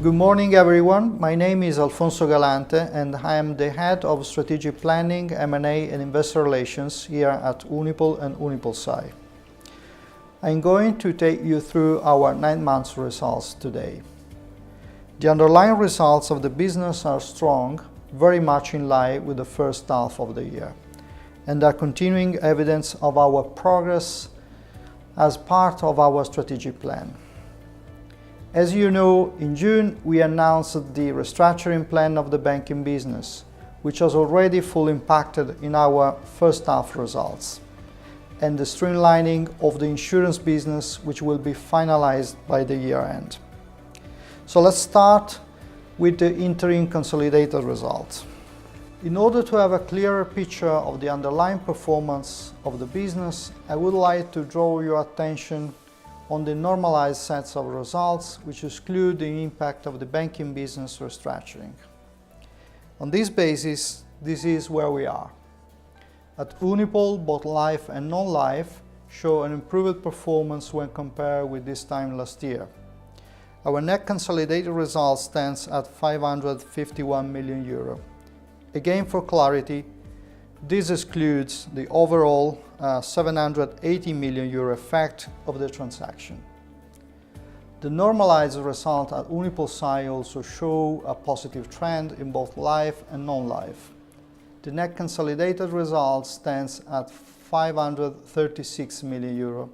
Good morning everyone, my name is Alfonso Galante and I am the Head of Strategic Planning, M&A and Investor Relations here at Unipol and UnipolSai. I'm going to take you through our 9 months results today. The underlying results of the business are strong, very much in line with the first half of the year, and are continuing evidence of our progress as part of our strategic plan. As you know, in June we announced the restructuring plan of the banking business, which has already fully impacted in our first half results, and the streamlining of the insurance business, which will be finalized by the year end. So let's start with the interim consolidated results. In order to have a clearer picture of the underlying performance of the business, I would like to draw your attention on the normalized sets of results, which exclude the impact of the banking business restructuring. On this basis, this is where we are. At Unipol, both life and non-life show an improved performance when compared with this time last year. Our net consolidated result stands at 551 million euro. Again, for clarity, this excludes the overall 780 million euro effect of the transaction. The normalized result at UnipolSai also show a positive trend in both life and non-life. The net consolidated result stands at 536 million euro,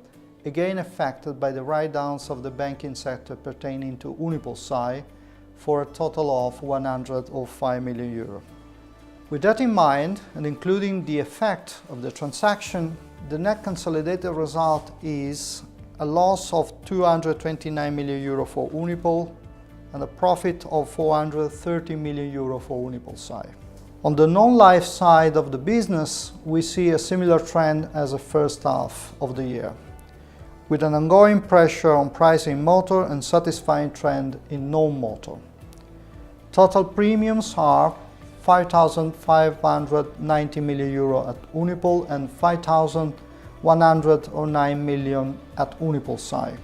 again affected by the write-downs of the banking sector pertaining to UnipolSai for a total of 105 million euro. With that in mind, and including the effect of the transaction, the net consolidated result is a loss of 229 million euro for Unipol and a profit of 430 million euro for UnipolSai. On the non-life side of the business, we see a similar trend as the first half of the year, with an ongoing pressure on pricing in motor and satisfying trend in non-motor. Total premiums are 5,590 million euro at Unipol and 5,109 million at UnipolSai.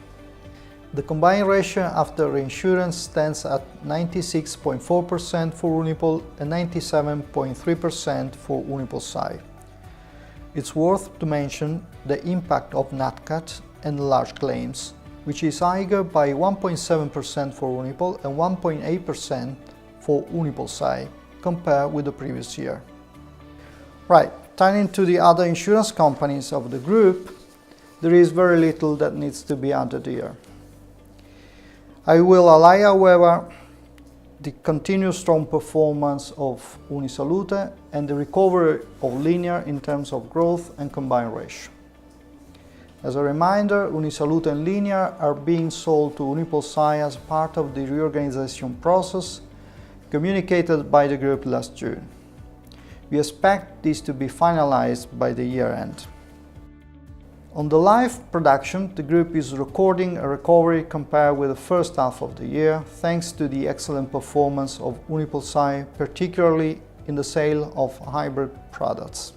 The combined ratio after reinsurance stands at 96.4% for Unipol and 97.3% for UnipolSai. It's worth to mention the impact of NatCat and large claims, which is higher by 1.7% for Unipol and 1.8% for UnipolSai, compared with the previous year. Right, turning to the other insurance companies of the group, there is very little that needs to be added here. I will highlight, however, the continued strong performance of Unisalute and the recovery of Linear in terms of growth and combined ratio. As a reminder, Unisalute and Linear are being sold to UnipolSai as part of the reorganization process communicated by the group last June. We expect this to be finalized by the year end. On the life production, the group is recording a recovery compared with the first half of the year, thanks to the excellent performance of UnipolSai, particularly in the sale of hybrid products.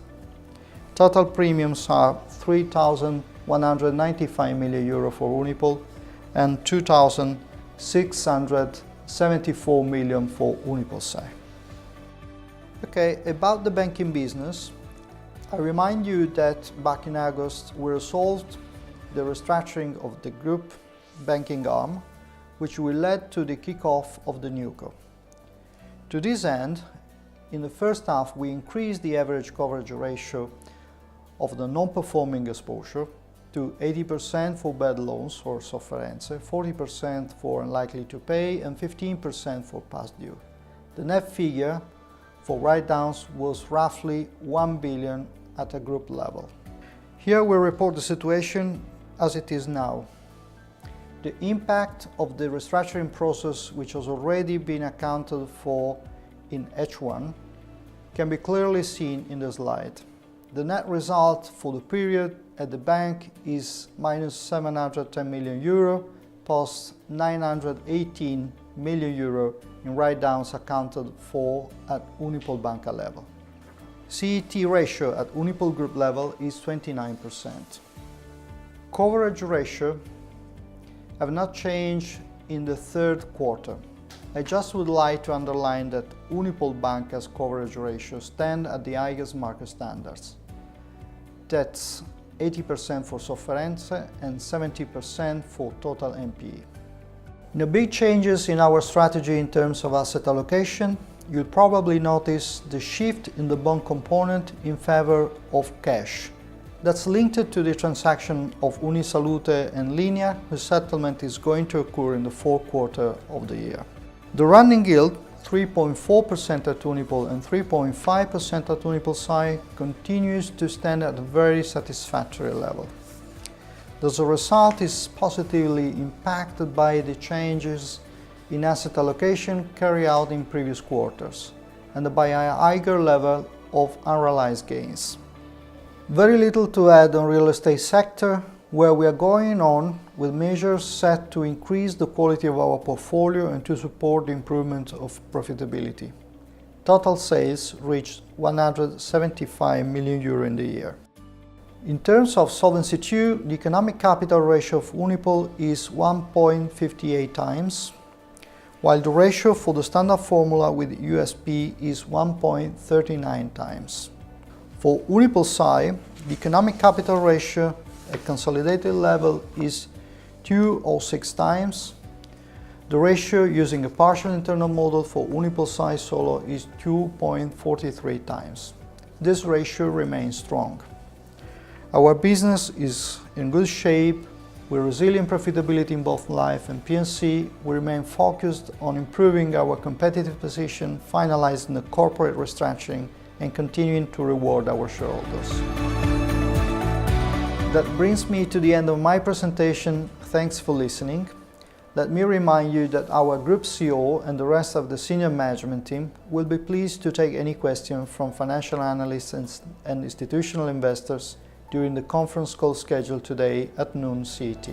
Total premiums are 3,195 million euro for Unipol and 2,674 million for UnipolSai. Okay, about the banking business, I remind you that back in August we resolved the restructuring of the group banking arm, which will lead to the kick-off of the NewCo. To this end, in the first half we increased the average coverage ratio of the non-performing exposure to 80% for bad loans or sofferenze, 40% for unlikely to pay and 15% for past due. The net figure for write-downs was roughly 1 billion at a group level. Here we report the situation as it is now. The impact of the restructuring process, which has already been accounted for in H1, can be clearly seen in the slide. The net result for the period at the bank is minus 710 million euro, plus 918 million euro in write-downs accounted for at Unipol Banca level. CET ratio at Unipol Group level is 29%. Coverage ratio have not changed in the third quarter. I just would like to underline that Unipol Banca's coverage ratio stands at the highest market standards. That's 80% for sofferenze and 70% for total NPE. No big changes in our strategy in terms of asset allocation. You'll probably notice the shift in the bond component in favor of cash. That's linked to the transaction of Unisalute and Linea, whose settlement is going to occur in the fourth quarter of the year. The running yield, 3.4% at Unipol and 3.5% at UnipolSai, continues to stand at a very satisfactory level. Thus, the result is positively impacted by the changes in asset allocation carried out in previous quarters and by a higher level of unrealized gains. Very little to add on real estate sector, where we are going on with measures set to increase the quality of our portfolio and to support the improvement of profitability. Total sales reached 175 million euro in the year. In terms of Solvency II, the economic capital ratio of Unipol is 1.58 times, while the ratio for the standard formula with USP is 1.39 times. For UnipolSai, the economic capital ratio at consolidated level is 206 times. The ratio using a partial internal model for UnipolSai solo is 2.43 times. This ratio remains strong. Our business is in good shape, with resilient profitability in both life and P&C. We remain focused on improving our competitive position, finalizing the corporate restructuring, and continuing to reward our shareholders. That brings me to the end of my presentation. Thanks for listening. Let me remind you that our Group CEO and the rest of the senior management team will be pleased to take any questions from financial analysts and institutional investors during the conference call scheduled today at noon CET.